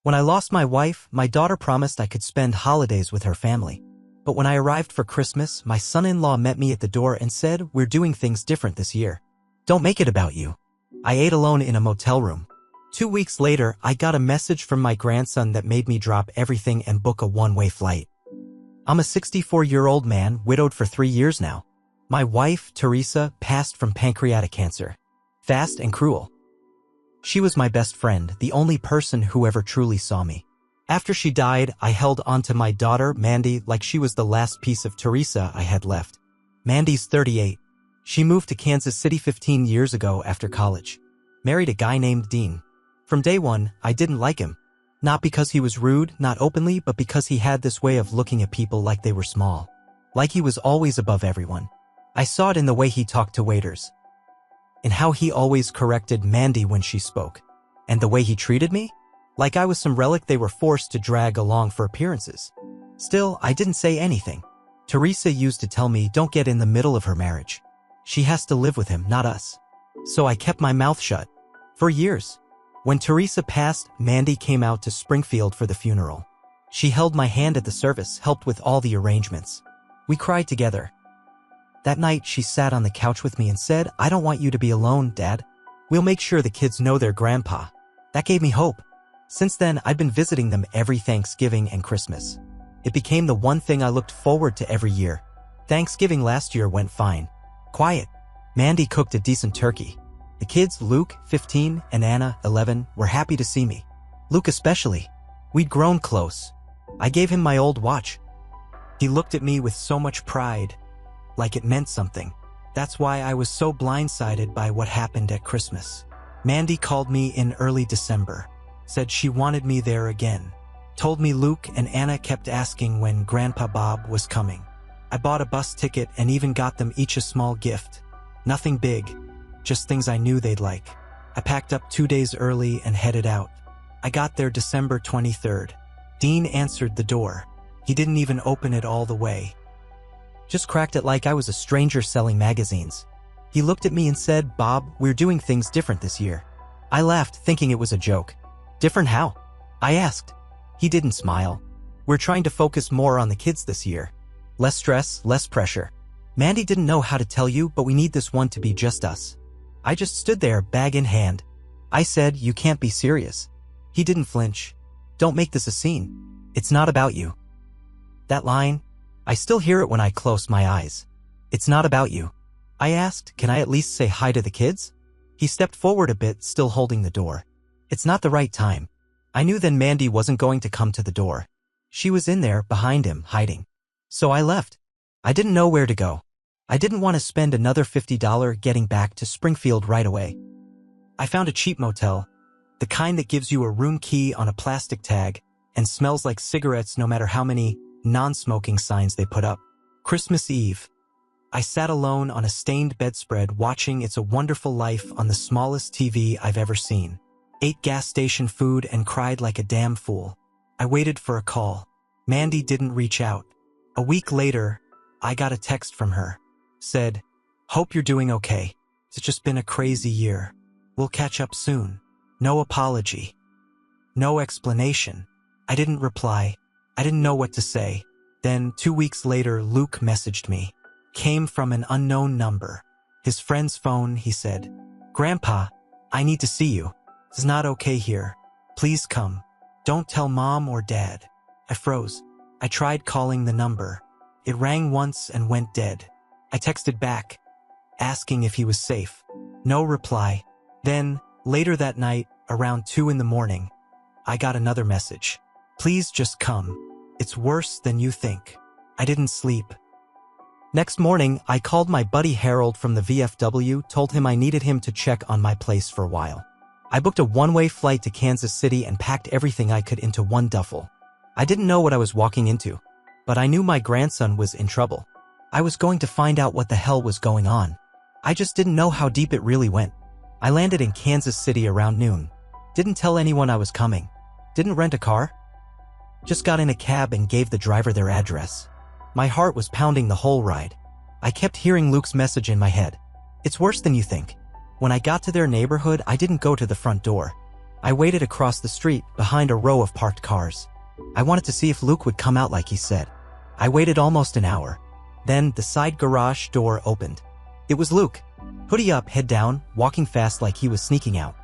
When I lost my wife, my daughter promised I could spend holidays with her family. But when I arrived for Christmas, my son-in-law met me at the door and said, "We're doing things different this year. Don't make it about you." I ate alone in a motel room. 2 weeks later, I got a message from my grandson that made me drop everything and book a one-way flight. I'm a 64-year-old man, widowed for 3 years now. My wife, Teresa, passed from pancreatic cancer. Fast and cruel. She was my best friend, the only person who ever truly saw me. After she died, I held onto my daughter, Mandy, like she was the last piece of Teresa I had left. Mandy's 38. She moved to Kansas City 15 years ago after college. Married a guy named Dean. From day one, I didn't like him. Not because he was rude, not openly, but because he had this way of looking at people like they were small. Like he was always above everyone. I saw it in the way he talked to waiters. In how he always corrected Mandy when she spoke. And the way he treated me? Like I was some relic they were forced to drag along for appearances. Still, I didn't say anything. Teresa used to tell me, "Don't get in the middle of her marriage. She has to live with him, not us." So I kept my mouth shut. For years. When Teresa passed, Mandy came out to Springfield for the funeral. She held my hand at the service, helped with all the arrangements. We cried together. That night, she sat on the couch with me and said, "I don't want you to be alone, Dad. We'll make sure the kids know their grandpa." That gave me hope. Since then, I've been visiting them every Thanksgiving and Christmas. It became the one thing I looked forward to every year. Thanksgiving last year went fine. Quiet. Mandy cooked a decent turkey. The kids, Luke, 15, and Anna, 11, were happy to see me. Luke especially. We'd grown close. I gave him my old watch. He looked at me with so much pride, like it meant something. That's why I was so blindsided by what happened at Christmas. Mandy called me in early December. Said she wanted me there again. Told me Luke and Anna kept asking when Grandpa Bob was coming. I bought a bus ticket and even got them each a small gift. Nothing big, just things I knew they'd like. I packed up 2 days early and headed out. I got there December 23rd. Dean answered the door. He didn't even open it all the way. Just cracked it like I was a stranger selling magazines. He looked at me and said, "Bob, we're doing things different this year." I laughed, thinking it was a joke. "Different how?" I asked. He didn't smile. "We're trying to focus more on the kids this year. Less stress, less pressure. Mandy didn't know how to tell you, but we need this one to be just us." I just stood there, bag in hand. I said, "You can't be serious." He didn't flinch. "Don't make this a scene. It's not about you." That line, I still hear it when I close my eyes. "It's not about you." I asked, "Can I at least say hi to the kids?" He stepped forward a bit, still holding the door. "It's not the right time." I knew then Mandy wasn't going to come to the door. She was in there, behind him, hiding. So I left. I didn't know where to go. I didn't want to spend another $50 getting back to Springfield right away. I found a cheap motel, the kind that gives you a room key on a plastic tag and smells like cigarettes no matter how many non-smoking signs they put up. Christmas Eve. I sat alone on a stained bedspread watching It's a Wonderful Life on the smallest TV I've ever seen. Ate gas station food and cried like a damn fool. I waited for a call. Mandy didn't reach out. A week later, I got a text from her. Said, "Hope you're doing okay. It's just been a crazy year. We'll catch up soon." No apology. No explanation. I didn't reply. I didn't know what to say. Then, 2 weeks later, Luke messaged me. Came from an unknown number. His friend's phone, he said. "Grandpa, I need to see you. It's not okay here. Please come. Don't tell Mom or Dad." I froze. I tried calling the number. It rang once and went dead. I texted back, asking if he was safe. No reply. Then, later that night, around 2 in the morning, I got another message. "Please just come. It's worse than you think." I didn't sleep. Next morning, I called my buddy Harold from the VFW, told him I needed him to check on my place for a while. I booked a one-way flight to Kansas City and packed everything I could into one duffel. I didn't know what I was walking into, but I knew my grandson was in trouble. I was going to find out what the hell was going on. I just didn't know how deep it really went. I landed in Kansas City around noon. Didn't tell anyone I was coming. Didn't rent a car. Just got in a cab and gave the driver their address. My heart was pounding the whole ride. I kept hearing Luke's message in my head. "It's worse than you think." When I got to their neighborhood, I didn't go to the front door. I waited across the street, behind a row of parked cars. I wanted to see if Luke would come out like he said. I waited almost an hour. Then, the side garage door opened. It was Luke. Hoodie up, head down, walking fast like he was sneaking out.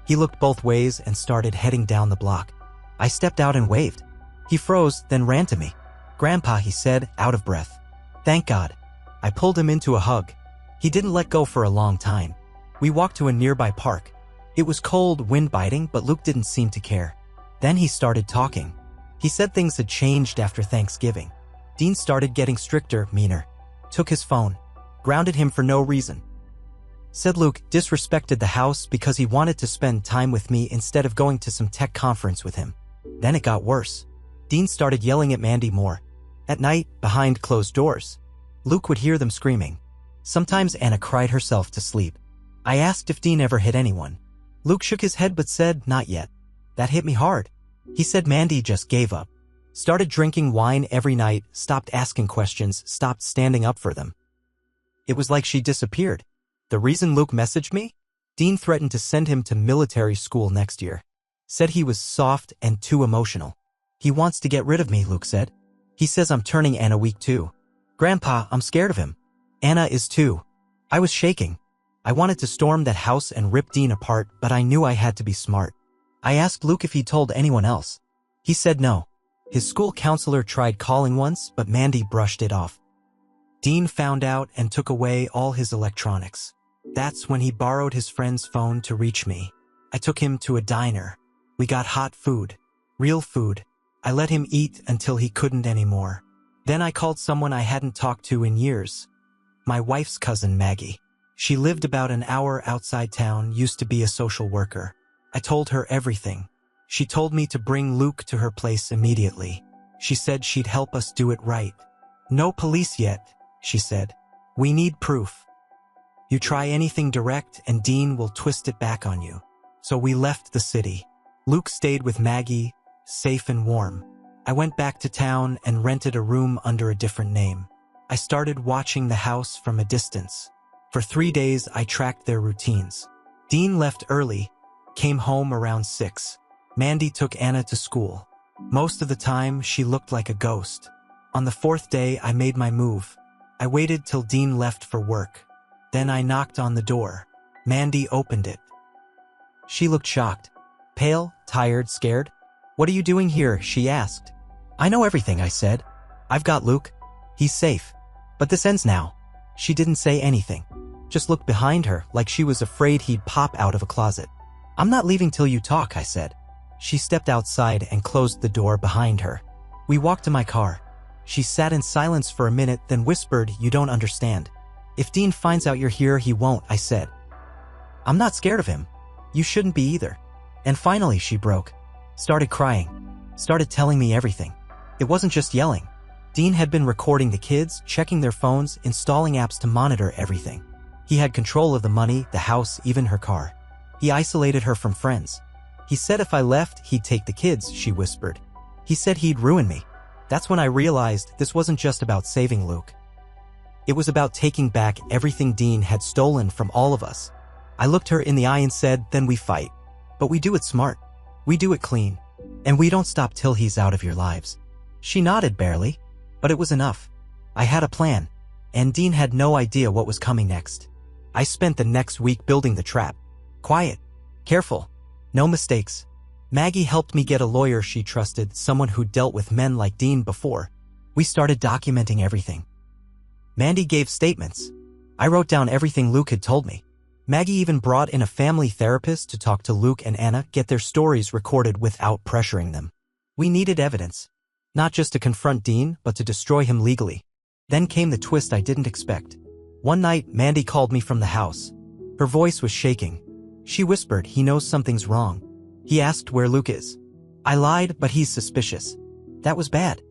He looked both ways and started heading down the block. I stepped out and waved. He froze, then ran to me. "Grandpa," he said, out of breath. "Thank God." I pulled him into a hug. He didn't let go for a long time. We walked to a nearby park. It was cold, wind biting, but Luke didn't seem to care. Then he started talking. He said things had changed after Thanksgiving. Dean started getting stricter, meaner. Took his phone. Grounded him for no reason. Said Luke disrespected the house because he wanted to spend time with me instead of going to some tech conference with him. Then it got worse. Dean started yelling at Mandy more. At night, behind closed doors. Luke would hear them screaming. Sometimes Anna cried herself to sleep. I asked if Dean ever hit anyone. Luke shook his head but said, "Not yet." That hit me hard. He said Mandy just gave up. Started drinking wine every night, stopped asking questions, stopped standing up for them. It was like she disappeared. The reason Luke messaged me? Dean threatened to send him to military school next year. Said he was soft and too emotional. He wants to get rid of me, Luke said. He says I'm turning Anna weak too. Grandpa, I'm scared of him. Anna is too. I was shaking. I wanted to storm that house and rip Dean apart, but I knew I had to be smart. I asked Luke if he'd told anyone else. He said no. His school counselor tried calling once, but Mandy brushed it off. Dean found out and took away all his electronics. That's when he borrowed his friend's phone to reach me. I took him to a diner. We got hot food. Real food. I let him eat until he couldn't anymore. Then I called someone I hadn't talked to in years. My wife's cousin, Maggie. She lived about an hour outside town, used to be a social worker. I told her everything. She told me to bring Luke to her place immediately. She said she'd help us do it right. No police yet, she said. We need proof. You try anything direct and Dean will twist it back on you. So we left the city. Luke stayed with Maggie, safe and warm. I went back to town and rented a room under a different name. I started watching the house from a distance. For 3 days, I tracked their routines. Dean left early, came home around 6. Mandy took Anna to school. Most of the time, she looked like a ghost. On the 4th day, I made my move. I waited till Dean left for work. Then I knocked on the door. Mandy opened it. She looked shocked. Pale, tired, scared. "What are you doing here?" she asked. "I know everything," I said. "I've got Luke. He's safe. But this ends now." She didn't say anything. Just looked behind her like she was afraid he'd pop out of a closet. "I'm not leaving till you talk," I said. She stepped outside and closed the door behind her. We walked to my car. She sat in silence for a minute, then whispered, "You don't understand. If Dean finds out you're here, he won't," I said. "I'm not scared of him. You shouldn't be either." And finally she broke. Started crying. Started telling me everything. It wasn't just yelling. Dean had been recording the kids, checking their phones, installing apps to monitor everything. He had control of the money, the house, even her car. He isolated her from friends. He said if I left, he'd take the kids, she whispered. He said he'd ruin me. That's when I realized this wasn't just about saving Luke. It was about taking back everything Dean had stolen from all of us. I looked her in the eye and said, "Then we fight. But we do it smart. We do it clean. And we don't stop till he's out of your lives." She nodded barely, but it was enough. I had a plan, and Dean had no idea what was coming next. I spent the next week building the trap. Quiet. Careful. No mistakes. Maggie helped me get a lawyer she trusted, someone who dealt with men like Dean before. We started documenting everything. Mandy gave statements. I wrote down everything Luke had told me. Maggie even brought in a family therapist to talk to Luke and Anna, get their stories recorded without pressuring them. We needed evidence. Not just to confront Dean, but to destroy him legally. Then came the twist I didn't expect. One night, Mandy called me from the house. Her voice was shaking. She whispered, "He knows something's wrong. He asked where Luke is." I lied, but he's suspicious. That was bad.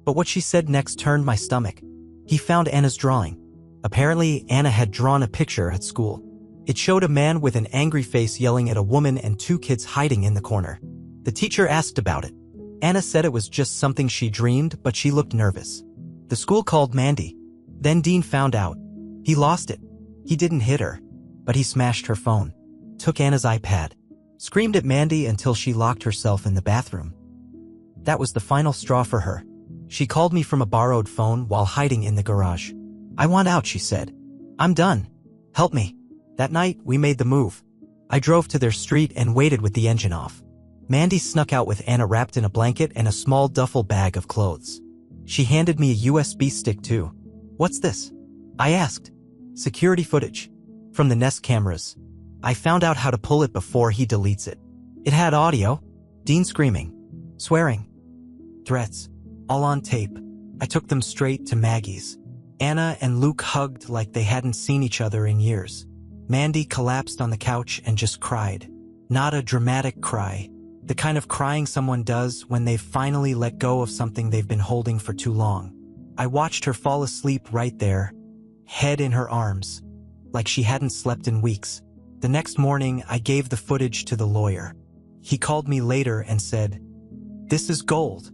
But what she said next turned my stomach. He found Anna's drawing. Apparently, Anna had drawn a picture at school. It showed a man with an angry face yelling at a woman and 2 kids hiding in the corner. The teacher asked about it. Anna said it was just something she dreamed, but she looked nervous. The school called Mandy. Then Dean found out. He lost it. He didn't hit her, but he smashed her phone. Took Anna's iPad. Screamed at Mandy until she locked herself in the bathroom. That was the final straw for her. She called me from a borrowed phone while hiding in the garage. I want out, she said. I'm done. Help me. That night, we made the move. I drove to their street and waited with the engine off. Mandy snuck out with Anna wrapped in a blanket and a small duffel bag of clothes. She handed me a USB stick too. What's this? I asked. Security footage. From the Nest cameras. I found out how to pull it before he deletes it. It had audio. Dean screaming. Swearing. Threats. All on tape. I took them straight to Maggie's. Anna and Luke hugged like they hadn't seen each other in years. Mandy collapsed on the couch and just cried. Not a dramatic cry. The kind of crying someone does when they've finally let go of something they've been holding for too long. I watched her fall asleep right there, head in her arms, like she hadn't slept in weeks. The next morning, I gave the footage to the lawyer. He called me later and said, "This is gold.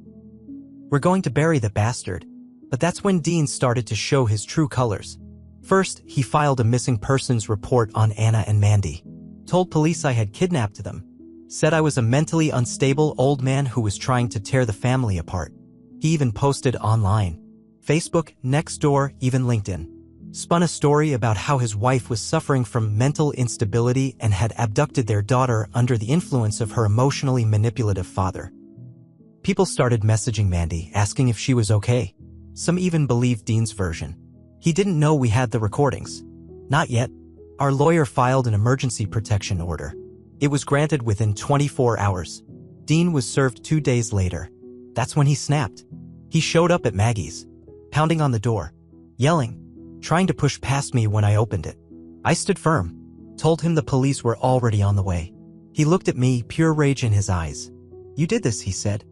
We're going to bury the bastard." But that's when Dean started to show his true colors. First, he filed a missing persons report on Anna and Mandy. Told police I had kidnapped them. Said I was a mentally unstable old man who was trying to tear the family apart. He even posted online. Facebook, Nextdoor, even LinkedIn. Spun a story about how his wife was suffering from mental instability and had abducted their daughter under the influence of her emotionally manipulative father. People started messaging Mandy, asking if she was okay. Some even believed Dean's version. He didn't know we had the recordings. Not yet. Our lawyer filed an emergency protection order. It was granted within 24 hours. Dean was served 2 days later. That's when he snapped. He showed up at Maggie's, pounding on the door, yelling, trying to push past me when I opened it. I stood firm, told him the police were already on the way. He looked at me, pure rage in his eyes. "You did this," he said.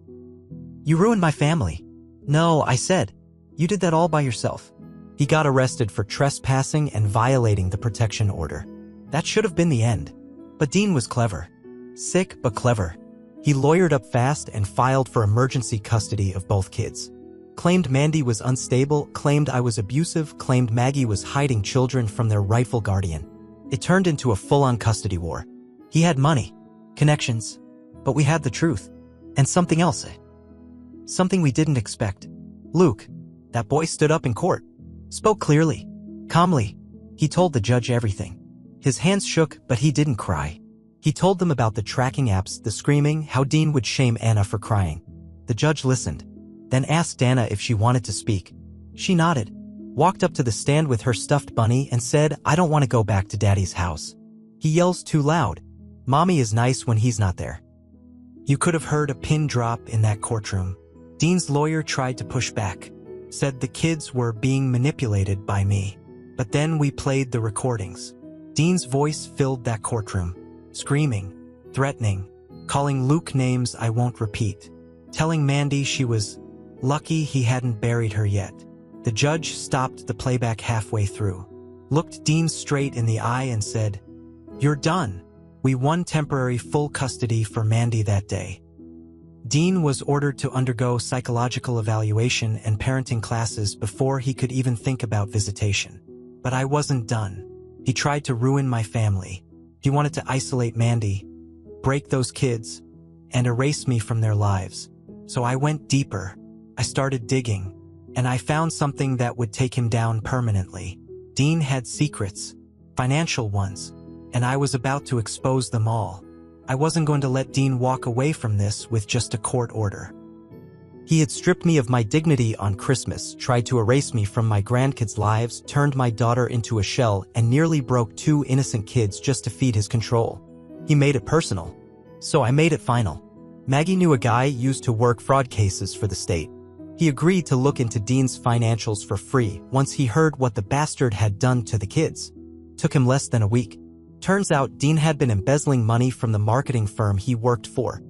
"You ruined my family." "No," I said. "You did that all by yourself." He got arrested for trespassing and violating the protection order. That should have been the end. But Dean was clever. Sick, but clever. He lawyered up fast and filed for emergency custody of both kids. Claimed Mandy was unstable, claimed I was abusive, claimed Maggie was hiding children from their rightful guardian. It turned into a full-on custody war. He had money, connections, but we had the truth. And something else. Something we didn't expect. Luke, that boy, stood up in court. Spoke clearly, calmly. He told the judge everything. His hands shook, but he didn't cry. He told them about the tracking apps, the screaming, how Dean would shame Anna for crying. The judge listened, then asked Anna if she wanted to speak. She nodded, walked up to the stand with her stuffed bunny and said, "I don't want to go back to Daddy's house. He yells too loud. Mommy is nice when he's not there." You could have heard a pin drop in that courtroom. Dean's lawyer tried to push back, said the kids were being manipulated by me. But then we played the recordings. Dean's voice filled that courtroom, screaming, threatening, calling Luke names I won't repeat, telling Mandy she was lucky he hadn't buried her yet. The judge stopped the playback halfway through, looked Dean straight in the eye and said, "You're done." We won temporary full custody for Mandy that day. Dean was ordered to undergo psychological evaluation and parenting classes before he could even think about visitation. But I wasn't done. He tried to ruin my family. He wanted to isolate Mandy, break those kids, and erase me from their lives. So I went deeper. I started digging, and I found something that would take him down permanently. Dean had secrets, financial ones, and I was about to expose them all. I wasn't going to let Dean walk away from this with just a court order. He had stripped me of my dignity on Christmas, tried to erase me from my grandkids' lives, turned my daughter into a shell, and nearly broke 2 innocent kids just to feed his control. He made it personal. So I made it final. Maggie knew a guy used to work fraud cases for the state. He agreed to look into Dean's financials for free once he heard what the bastard had done to the kids. Took him less than a week. Turns out Dean had been embezzling money from the marketing firm he worked for.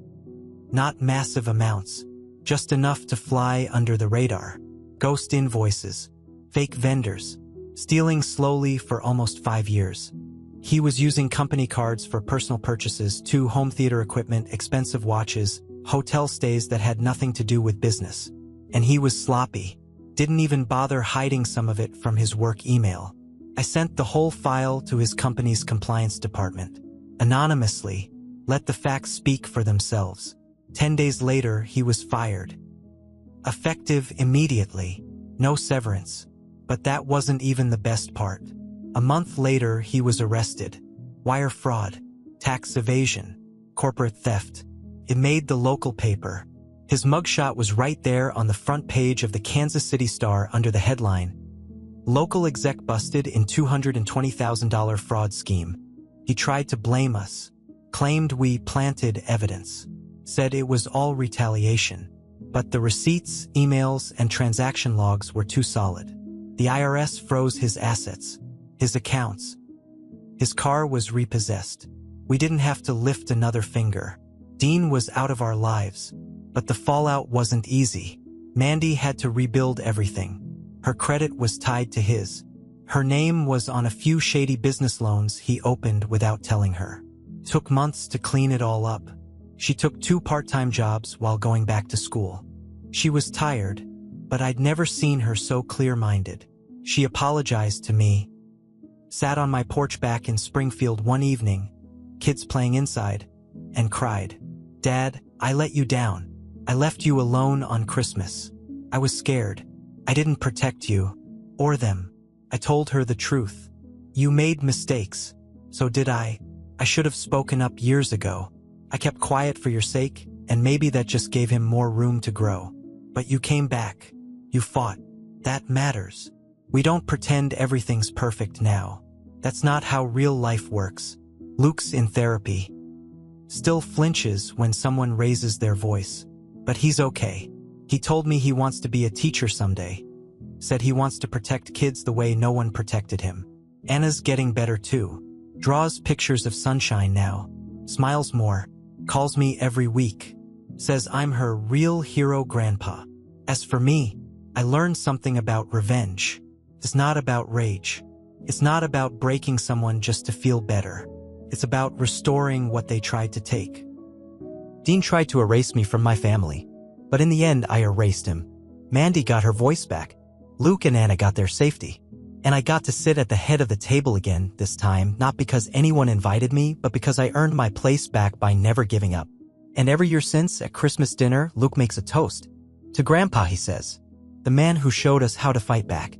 Not massive amounts. Just enough to fly under the radar. Ghost invoices. Fake vendors. Stealing slowly for almost 5 years. He was using company cards for personal purchases, 2 home theater equipment, expensive watches, hotel stays that had nothing to do with business. And he was sloppy. Didn't even bother hiding some of it from his work email. I sent the whole file to his company's compliance department. Anonymously. Let the facts speak for themselves. 10 days later, he was fired. Effective immediately. No severance. But that wasn't even the best part. A month later, he was arrested. Wire fraud, tax evasion, corporate theft. It made the local paper. His mugshot was right there on the front page of the Kansas City Star under the headline, "Local exec busted in $220,000 fraud scheme." He tried to blame us, claimed we planted evidence, said it was all retaliation. But the receipts, emails, and transaction logs were too solid. The IRS froze his assets, his accounts. His car was repossessed. We didn't have to lift another finger. Dean was out of our lives. But the fallout wasn't easy. Mandy had to rebuild everything. Her credit was tied to his. Her name was on a few shady business loans he opened without telling her. Took months to clean it all up. She took 2 part-time jobs while going back to school. She was tired, but I'd never seen her so clear-minded. She apologized to me. Sat on my porch back in Springfield one evening, kids playing inside, and cried, "Dad, I let you down. I left you alone on Christmas. I was scared. I didn't protect you. Or them." I told her the truth. "You made mistakes. So did I. I should have spoken up years ago. I kept quiet for your sake, and maybe that just gave him more room to grow. But you came back. You fought. That matters. We don't pretend everything's perfect now. That's not how real life works." Luke's in therapy. Still flinches when someone raises their voice. But he's okay. He told me he wants to be a teacher someday. Said he wants to protect kids the way no one protected him. Anna's getting better too. Draws pictures of sunshine now. Smiles more. Calls me every week. Says I'm her real hero grandpa. As for me, I learned something about revenge. It's not about rage. It's not about breaking someone just to feel better. It's about restoring what they tried to take. Dean tried to erase me from my family, but in the end I erased him. Mandy got her voice back. Luke and Anna got their safety. And I got to sit at the head of the table again, this time, not because anyone invited me, but because I earned my place back by never giving up. And every year since, at Christmas dinner, Luke makes a toast. To Grandpa, he says, "The man who showed us how to fight back."